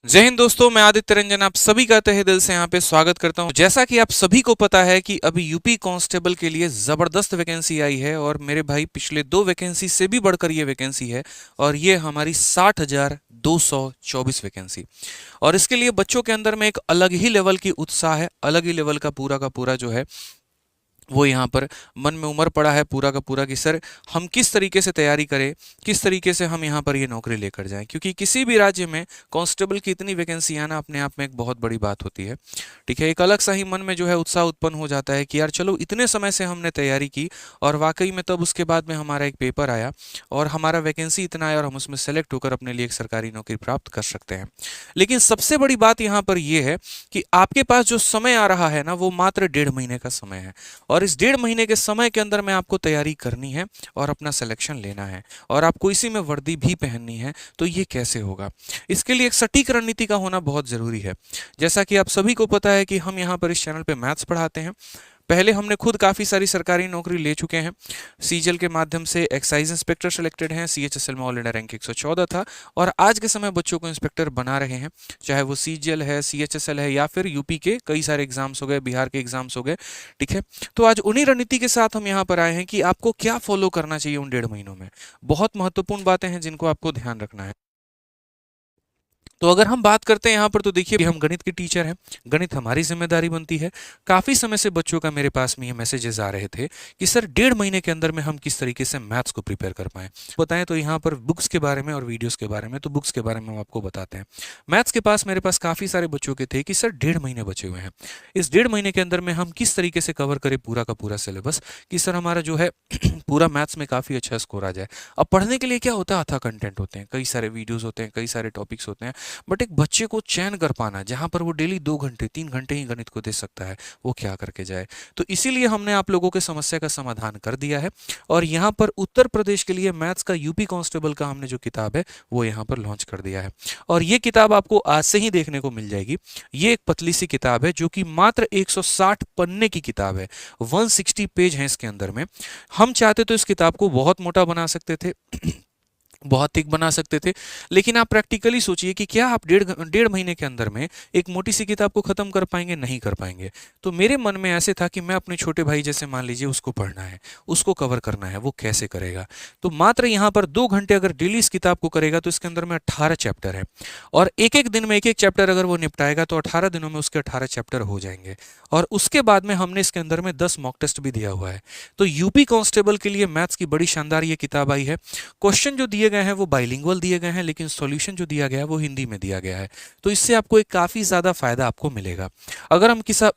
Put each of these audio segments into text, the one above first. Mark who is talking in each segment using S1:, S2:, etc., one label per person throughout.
S1: जय हिंद दोस्तों, मैं आदित्य रंजन आप सभी का तहे दिल से यहाँ पे स्वागत करता हूँ। जैसा कि आप सभी को पता है कि अभी यूपी कांस्टेबल के लिए जबरदस्त वैकेंसी आई है और मेरे भाई पिछले दो वैकेंसी से भी बढ़कर ये वैकेंसी है और ये हमारी 60,224 वैकेंसी। और इसके लिए बच्चों के अंदर में एक अलग ही लेवल की उत्साह है, अलग ही लेवल का पूरा जो है वो यहाँ पर मन में उमड़ पड़ा है पूरा का पूरा कि सर हम किस तरीके से तैयारी करें, किस तरीके से हम यहाँ पर ये नौकरी लेकर जाएं, क्योंकि किसी भी राज्य में कांस्टेबल की इतनी वैकेंसी आना अपने आप में एक बहुत बड़ी बात होती है। ठीक है, एक अलग सा ही मन में जो है उत्साह उत्पन्न हो जाता है कि यार चलो इतने समय से हमने तैयारी की और वाकई में तब उसके बाद में हमारा एक पेपर आया और हमारा वैकेंसी इतना आया और हम उसमें सेलेक्ट होकर अपने लिए एक सरकारी नौकरी प्राप्त कर सकते हैं। लेकिन सबसे बड़ी बात यहाँ पर यह है कि आपके पास जो समय आ रहा है ना, वो मात्र 1.5 महीने का समय है और इस 1.5 महीने के समय के अंदर में आपको तैयारी करनी है और अपना सिलेक्शन लेना है और आपको इसी में वर्दी भी पहननी है। तो ये कैसे होगा? इसके लिए एक सटीक रणनीति का होना बहुत जरूरी है। जैसा कि आप सभी को पता है कि हम यहाँ पर इस चैनल पे मैथ्स पढ़ाते हैं। पहले हमने खुद काफ़ी सारी सरकारी नौकरी ले चुके हैं। सीजीएल के माध्यम से एक्साइज इंस्पेक्टर सेलेक्टेड हैं, सीएचएसएल में ऑल इंडिया रैंक 114 था और आज के समय बच्चों को इंस्पेक्टर बना रहे हैं, चाहे वो सीजीएल है, सीएचएसएल है या फिर यूपी के कई सारे एग्जाम्स हो गए, बिहार के एग्जाम्स हो गए। ठीक है, तो आज उन्हीं रणनीति के साथ हम यहाँ पर आए हैं कि आपको क्या फॉलो करना चाहिए उन 1.5 महीनों में। बहुत महत्वपूर्ण बातें हैं जिनको आपको ध्यान रखना है। तो अगर हम बात करते हैं यहाँ पर, तो देखिए हम गणित के टीचर हैं, गणित हमारी जिम्मेदारी बनती है। काफ़ी समय से बच्चों का मेरे पास में ये मैसेजेस आ रहे थे कि सर 1.5 महीने के अंदर में हम किस तरीके से मैथ्स को प्रिपेयर कर पाएँ। बताएं तो यहाँ पर बुक्स के बारे में और वीडियोस के बारे में, तो बुक्स के बारे में हम आपको बताते हैं। मैथ्स के पास मेरे पास काफ़ी सारे बच्चों के थे कि सर 1.5 महीने बचे हुए हैं, इस 1.5 महीने के अंदर में हम किस तरीके से कवर करें पूरा का पूरा सिलेबस कि सर हमारा जो है पूरा मैथ्स में काफ़ी अच्छा स्कोर आ जाए। अब पढ़ने के लिए क्या होता है, अथा कंटेंट होते हैं, कई सारे वीडियोज़ होते हैं, कई सारे टॉपिक्स होते हैं, बट एक बच्चे को चयन कर पाना जहां पर वो डेली 2 घंटे 3 घंटे ही गणित को दे सकता है, वो क्या करके जाए। तो इसीलिए हमने आप लोगों के समस्या का समाधान कर दिया है और यहाँ पर उत्तर प्रदेश के लिए मैथ्स का यूपी कांस्टेबल का हमने जो किताब है वो यहाँ पर लॉन्च कर दिया है और ये किताब आपको आज से ही देखने को मिल जाएगी। ये एक पतली सी किताब है जो कि मात्र 160 पन्ने की किताब है, 160 पेज है इसके अंदर में। हम चाहते तो इस किताब को बहुत मोटा बना सकते थे बहुत थिक बना सकते थे, लेकिन आप प्रैक्टिकली सोचिए कि क्या आप 1.5 महीने के अंदर में एक मोटी सी किताब को खत्म कर पाएंगे? नहीं कर पाएंगे। तो मेरे मन में ऐसे था कि मैं अपने छोटे भाई जैसे मान लीजिए उसको पढ़ना है, उसको कवर करना है, वो कैसे करेगा? तो मात्र यहाँ पर 2 घंटे अगर डेली इस किताब को करेगा तो इसके अंदर में 18 चैप्टर है और एक एक दिन में एक एक चैप्टर अगर वो निपटाएगा तो 18 दिनों में उसके 18 चैप्टर हो जाएंगे। और उसके बाद में हमने इसके अंदर में 10 मॉक टेस्ट भी दिया हुआ है। तो यूपी कांस्टेबल के लिए मैथ्स की बड़ी शानदार ये किताब आई है। क्वेश्चन जो दिए गए हैं वो बाइलिंगुअल दिए गए हैं, लेकिन सॉल्यूशन जो दिया गया है वो हिंदी में दिया गया है। तो इससे आपको एक काफ़ी ज़्यादा फायदा आपको मिलेगा। अगर हम किसा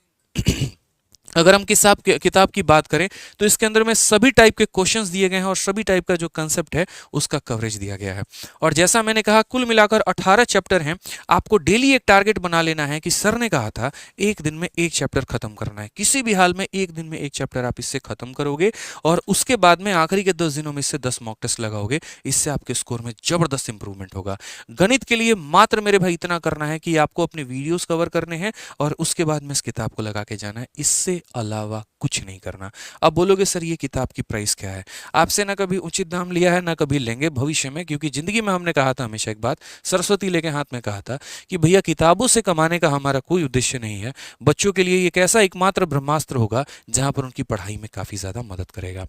S1: अगर हम किताब की बात करें तो इसके अंदर में सभी टाइप के क्वेश्चंस दिए गए हैं और सभी टाइप का जो कंसेप्ट है उसका कवरेज दिया गया है। और जैसा मैंने कहा कुल मिलाकर 18 चैप्टर हैं। आपको डेली एक टारगेट बना लेना है कि सर ने कहा था एक दिन में एक चैप्टर खत्म करना है, किसी भी हाल में एक दिन में एक चैप्टर आप इससे खत्म करोगे और उसके बाद में आखिरी के 10 दिनों में इससे 10 मॉक टेस्ट लगाओगे। इससे आपके स्कोर में जबरदस्त इंप्रूवमेंट होगा। गणित के लिए मात्र मेरे भाई इतना करना है कि आपको अपने वीडियोस कवर करने हैं और उसके बाद में इस किताब को लगा के जाना है, इससे अलावा कुछ नहीं करना। अब बोलोगे सर ये किताब की प्राइस क्या है? आपसे ना कभी उचित दाम लिया है ना कभी लेंगे भविष्य में, क्योंकि जिंदगी में हमने कहा था हमेशा एक बात, सरस्वती लेके हाथ में कहा था कि भैया किताबों से कमाने का हमारा कोई उद्देश्य नहीं है। बच्चों के लिए एक ऐसा एकमात्र ब्रह्मास्त्र होगा जहां पर उनकी पढ़ाई में काफी ज्यादा मदद करेगा।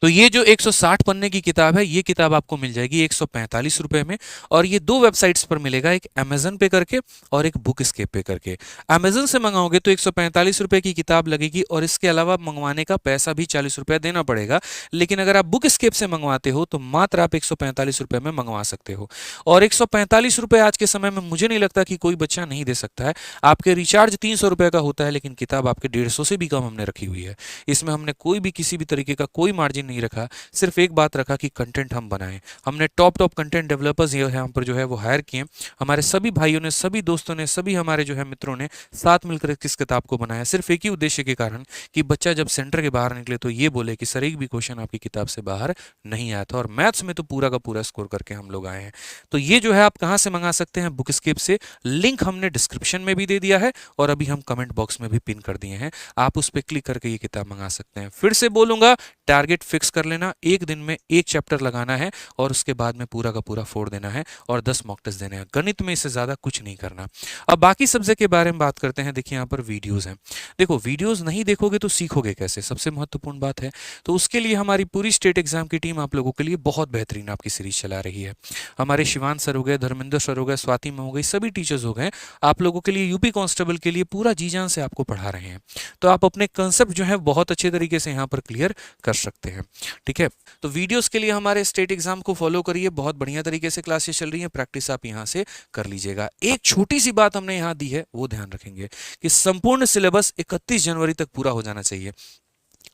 S1: तो ये जो 160 पन्ने की किताब है, ये किताब आपको मिल जाएगी 145 रुपए में और ये दो वेबसाइट्स पर मिलेगा, एक अमेजन पे करके और एक बुक स्केप पे करके। अमेजन से मंगाओगे तो 145 रुपए की किताब लगेगी और इसके अलावा मंगवाने का पैसा भी 40 रुपया देना पड़ेगा। लेकिन अगर आप बुक स्केप से मंगवाते हो तो मात्र आप 145 रुपए में मंगवा सकते हो और 145 रुपए आज के समय में मुझे नहीं लगता कि कोई बच्चा नहीं दे सकता है। आपके रिचार्ज 300 रुपए का होता है, लेकिन किताब आपके 150 से भी कम हमने रखी हुई है। इसमें हमने कोई भी किसी भी तरीके का कोई मार्जिन नहीं रखा, सिर्फ एक बात रखा कि कंटेंट हम बनाएं। हमने टॉप कंटेंट डेवलपर्स यहाँ पर जो है वो हायर किए। हमारे सभी भाइयों ने, सभी दोस्तों ने, सभी हमारे जो है मित्रों ने साथ मिलकर इस किताब को बनाया, सिर्फ एक ही उद्देश्य के कारण कि बच्चा जब सेंटर के बाहर निकले तो ये बोले कि सर एक भी क्वेश्चन आपकी किताब से बाहर नहीं आया था और मैथ्स में तो पूरा का पूरा स्कोर करके हम लोग आए हैं। तो ये जो है आप कहाँ से मंगा सकते हैं? बुक स्केप से। लिंक हमने डिस्क्रिप्शन में भी दे दिया है और अभी हम कमेंट बॉक्स में भी पिन कर दिए हैं, आप उस पर क्लिक करके ये किताब मंगा सकते हैं। फिर से बोलूंगा, टारगेट फिक्स कर लेना, एक दिन में एक चैप्टर लगाना है और उसके बाद में पूरा का पूरा फोड़ देना है और 10 मॉक टेस्ट देने हैं। गणित में इससे ज़्यादा कुछ नहीं करना। अब बाकी सब्जेक्ट के बारे में बात करते हैं। देखिए यहाँ पर वीडियोज़ हैं। देखो वीडियोज़ नहीं देखोगे तो सीखोगे कैसे, सबसे महत्वपूर्ण बात है। तो उसके लिए हमारी पूरी स्टेट एग्जाम की टीम आप लोगों के लिए बहुत बेहतरीन आपकी सीरीज चला रही है। हमारे शिवान सर हो गए, धर्मेंद्र सर हो गए, स्वाति में हो गई, सभी टीचर्स हो गए, आप लोगों के लिए यूपी कांस्टेबल के लिए पूरा जी जान से आपको पढ़ा रहे हैं। तो आप अपने कंसेप्ट जो है बहुत अच्छे तरीके से यहाँ पर क्लियर कर सकते हैं। ठीक है, तो वीडियोस के लिए हमारे स्टेट एग्जाम को फॉलो करिए, बहुत बढ़िया तरीके से क्लासेस चल रही हैं, प्रैक्टिस आप यहाँ से कर लीजिएगा। एक छोटी सी बात हमने यहाँ दी है, वो ध्यान रखेंगे कि संपूर्ण सिलेबस 31 जनवरी तक पूरा हो जाना चाहिए।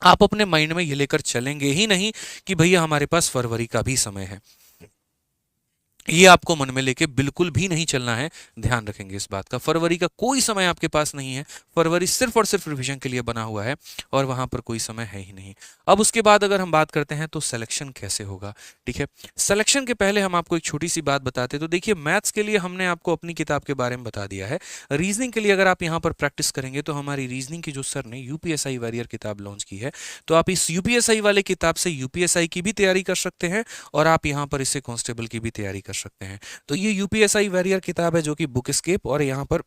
S1: आप अपने माइंड में ये लेकर चलेंगे ही नहीं कि भैया हमारे पास फरवरी का भी समय है, ये आपको मन में लेके बिल्कुल भी नहीं चलना है। ध्यान रखेंगे इस बात का, फरवरी का कोई समय आपके पास नहीं है। फरवरी सिर्फ और सिर्फ रिवीजन के लिए बना हुआ है और वहां पर कोई समय है ही नहीं। अब उसके बाद अगर हम बात करते हैं तो सिलेक्शन कैसे होगा। ठीक है, सिलेक्शन के पहले हम आपको एक छोटी सी बात बताते हैं। तो देखिए मैथ्स के लिए हमने आपको अपनी किताब के बारे में बता दिया है। रीजनिंग के लिए अगर आप यहाँ पर प्रैक्टिस करेंगे तो हमारी रीजनिंग की जो सर ने यूपीएसआई वॉरियर किताब लॉन्च की है, तो आप इस यूपीएसआई वाले किताब से यूपीएसआई की भी तैयारी कर सकते हैं और आप यहाँ पर इससे कांस्टेबल की भी तैयारी कर सकते हैं। तो ये यूपीएसआई वॉरियर किताब है जो कि बुक एस्केप और यहाँ पर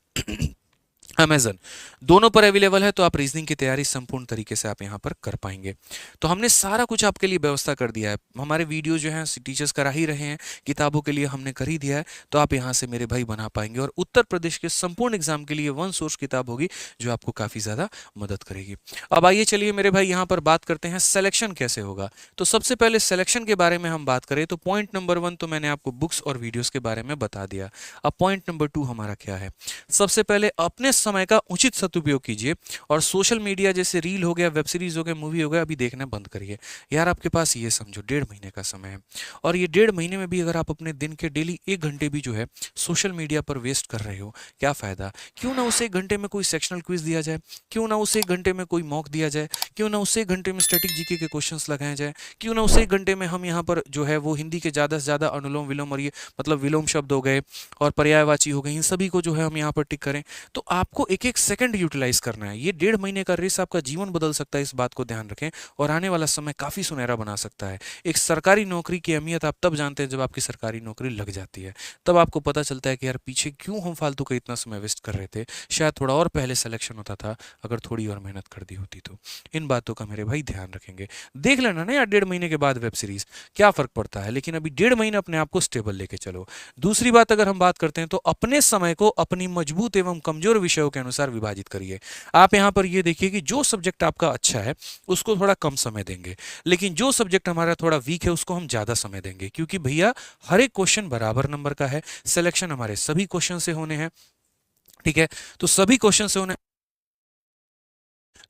S1: अमेजन दोनों पर अवेलेबल है। तो आप रीजनिंग की तैयारी संपूर्ण तरीके से आप यहाँ पर कर पाएंगे। तो हमने सारा कुछ आपके लिए व्यवस्था कर दिया है। हमारे वीडियो जो हैं टीचर्स करा ही रहे हैं, किताबों के लिए हमने कर ही दिया है। तो आप यहाँ से मेरे भाई बना पाएंगे और उत्तर प्रदेश के संपूर्ण एग्जाम के लिए वन सोर्स किताब होगी जो आपको काफ़ी ज़्यादा मदद करेगी। अब आइए चलिए मेरे भाई यहाँ पर बात करते हैं सिलेक्शन कैसे होगा। तो सबसे पहले सिलेक्शन के बारे में हम बात करें तो पॉइंट नंबर 1 तो मैंने आपको बुक्स और वीडियोज़ के बारे में बता दिया। अब पॉइंट नंबर 2 हमारा क्या है। सबसे पहले अपने समय का उचित सदुपयोग कीजिए और सोशल मीडिया जैसे रील हो गया, वेब सीरीज हो गया, मूवी हो गया, अभी देखना बंद करिए। यार आपके पास ये समझो 1.5 महीने का समय है और ये 1.5 महीने में भी अगर आप अपने दिन के डेली 1 घंटे भी जो है सोशल मीडिया पर वेस्ट कर रहे हो, क्या फायदा। क्यों ना उस 1 घंटे में कोई सेक्शनल क्विज दिया जाए, क्यों ना उस 1 घंटे में कोई मॉक दिया जाए, क्यों ना उस 1 घंटे में स्टैटिक जीके के क्वेश्चंस लगाए जाए, क्यों ना उस 1 घंटे में हम यहाँ पर जो है वो हिंदी के ज़्यादा से ज़्यादा अनुलोम विलोम और ये मतलब विलोम शब्द हो गए और पर्यायवाची हो गए, इन सभी को जो है हम यहाँ पर टिक करें। तो आपको एक एक सेकंड यूटिलाइज करना है। ये 1.5 महीने का रेस आपका जीवन बदल सकता है, इस बात को ध्यान रखें और आने वाला समय काफ़ी सुनहरा बना सकता है। एक सरकारी नौकरी की अहमियत आप तब जानते हैं जब आपकी सरकारी नौकरी लग जाती है, तब आपको पता चलता है कि यार पीछे क्यों हम फालतू का इतना समय वेस्ट कर रहे थे, शायद थोड़ा और पहले सिलेक्शन होता था अगर थोड़ी और मेहनत कर दी होती तो। इन बातों का मेरे भाई ध्यान रखेंगे। देख लेना ना यार 1.5 महीने के बाद वेब सीरीज क्या फ़र्क पड़ता है, लेकिन अभी 1.5 महीने अपने आप को स्टेबल लेके चलो। दूसरी बात अगर हम बात करते हैं तो अपने समय को अपनी मजबूत एवं कमजोर विषयों के अनुसार विभाजित करिए। आप यहाँ पर ये देखिए कि जो सब्जेक्ट आपका अच्छा है उसको थोड़ा कम समय देंगे, लेकिन जो सब्जेक्ट हमारा थोड़ा वीक है उसको हम ज़्यादा समय देंगे, क्योंकि भैया हर एक क्वेश्चन बराबर नंबर का है। सिलेक्शन हमारे सभी क्वेश्चन से होने हैं। ठीक है, तो सभी क्वेश्चन से होने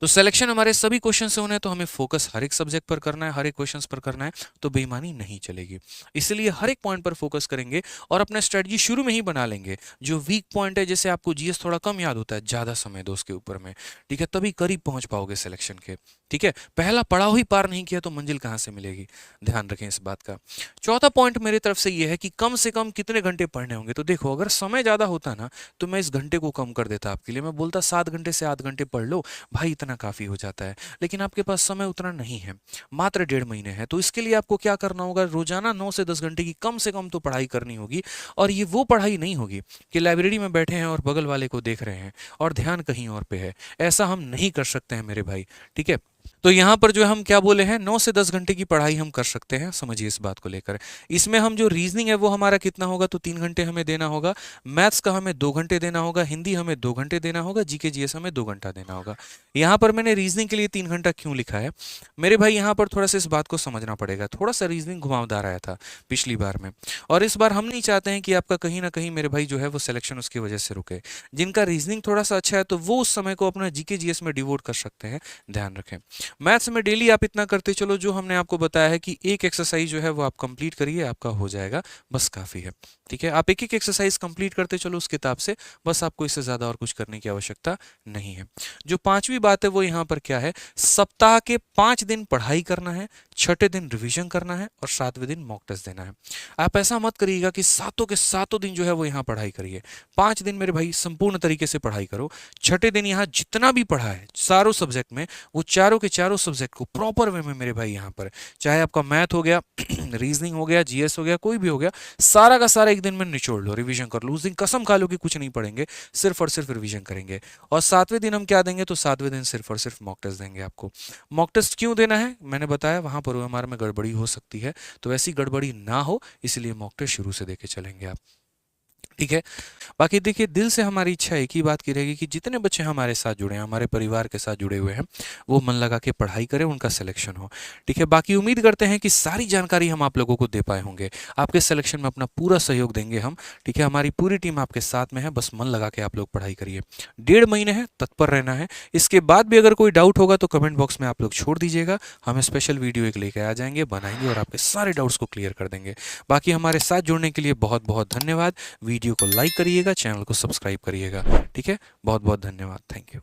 S1: तो सिलेक्शन हमारे सभी क्वेश्चन से होने हैं, तो हमें फोकस हर एक सब्जेक्ट पर करना है, हर एक क्वेश्चंस पर करना है, तो बेईमानी नहीं चलेगी। इसलिए हर एक पॉइंट पर फोकस करेंगे और अपना स्ट्रेटजी शुरू में ही बना लेंगे। जो वीक पॉइंट है, जैसे आपको जीएस थोड़ा कम याद होता है, ज़्यादा समय दो उसके ऊपर में। ठीक है, तभी करीब पहुंच पाओगे सिलेक्शन के। ठीक है, पहला पड़ाव ही पार नहीं किया तो मंजिल कहाँ से मिलेगी, ध्यान रखें इस बात का। चौथा पॉइंट मेरी तरफ से ये है कि कम से कम कितने घंटे पढ़ने होंगे। तो देखो अगर समय ज़्यादा होता ना तो मैं इस घंटे को कम कर देता आपके लिए, मैं बोलता 7 घंटे से 8 घंटे पढ़ लो भाई, इतना काफ़ी हो जाता है। लेकिन आपके पास समय उतना नहीं है, मात्र 1.5 महीने है। तो इसके लिए आपको क्या करना होगा, रोजाना 9 से 10 घंटे की कम से कम तो पढ़ाई करनी होगी। और ये वो पढ़ाई नहीं होगी कि लाइब्रेरी में बैठे हैं और बगल वाले को देख रहे हैं और ध्यान कहीं और पे है। ऐसा हम नहीं कर सकते हैं मेरे भाई। ठीक है, तो यहाँ पर जो हम क्या बोले हैं, 9 से 10 घंटे की पढ़ाई हम कर सकते हैं, समझिए इस बात को लेकर। इसमें हम जो रीजनिंग है वो हमारा कितना होगा, तो 3 घंटे हमें देना होगा। मैथ्स का हमें 2 घंटे देना होगा, हिंदी हमें 2 घंटे देना होगा, जीके जीएस हमें 2 घंटा देना होगा। यहाँ पर मैंने रीजनिंग के लिए 3 घंटा क्यों लिखा है मेरे भाई, यहाँ पर थोड़ा सा इस बात को समझना पड़ेगा। थोड़ा सा रीजनिंग घुमावदार आया था पिछली बार में, और इस बार हम नहीं चाहते हैं कि आपका कहीं ना कहीं मेरे भाई जो है वो सिलेक्शन उसकी वजह से रुके। जिनका रीजनिंग थोड़ा सा अच्छा है तो वो उस समय को अपना जीके जीएस में डिवोट कर सकते हैं, ध्यान रखें। मैथ्स में डेली आप इतना करते चलो, जो हमने आपको बताया है कि एक एक्सरसाइज जो है वो आप कंप्लीट करिए, आपका हो जाएगा, बस काफ़ी है। ठीक है, आप एक एक एक्सरसाइज कंप्लीट करते चलो उस किताब से, बस आपको इससे ज़्यादा और कुछ करने की आवश्यकता नहीं है। जो पांचवी बात है वो यहाँ पर क्या है, सप्ताह के 5 दिन पढ़ाई करना है, छठे दिन रिवीजन करना है और 7वें दिन मॉक टेस्ट देना है। आप ऐसा मत करिएगा कि सातों के सातों दिन जो है वो यहाँ पढ़ाई करिए। 5 दिन मेरे भाई संपूर्ण तरीके से पढ़ाई करो। छठे दिन यहाँ जितना भी पढ़ा है चारों सब्जेक्ट में, वो चारों के चारों सब्जेक्ट को प्रॉपर वे में मेरे भाई यहाँ पर, चाहे आपका मैथ हो गया, रीजनिंग हो गया, जीएस हो गया, कोई भी हो गया, सारा का सारा एक दिन में निचोड़ लो, रिवीजन कर लो। उस दिन कसम खा लो कि कुछ नहीं पढ़ेंगे, सिर्फ और सिर्फ रिवीजन करेंगे। और 7वें दिन हम क्या देंगे, तो 7वें दिन सिर्फ और सिर्फ मॉक टेस्ट देंगे आपको। मॉक टेस्ट क्यों देना है, मैंने बताया वहां पर हमारे में गड़बड़ी हो सकती है, तो ऐसी गड़बड़ी ना हो इसलिए मॉक टेस्ट शुरू से देके चलेंगे आप, ठीक है। बाकी देखिए, दिल से हमारी इच्छा एक ही बात की रहेगी कि जितने बच्चे हमारे साथ जुड़े हैं, हमारे परिवार के साथ जुड़े हुए हैं, वो मन लगा के पढ़ाई करें, उनका सिलेक्शन हो, ठीक है। बाकी उम्मीद करते हैं कि सारी जानकारी हम आप लोगों को दे पाए होंगे, आपके सिलेक्शन में अपना पूरा सहयोग देंगे हम, ठीक है। हमारी पूरी टीम आपके साथ में है, बस मन लगा के आप लोग पढ़ाई करिए। 1.5 महीने है, तत्पर रहना है। इसके बाद भी अगर कोई डाउट होगा तो कमेंट बॉक्स में आप लोग छोड़ दीजिएगा, हम स्पेशल वीडियो एक लेकर आ जाएंगे, बनाएंगे और आपके सारे डाउट्स को क्लियर कर देंगे। बाकी हमारे साथ जुड़ने के लिए बहुत बहुत धन्यवाद। वीडियो को लाइक करिएगा, चैनल को सब्सक्राइब करिएगा, ठीक है। बहुत बहुत धन्यवाद, थैंक यू।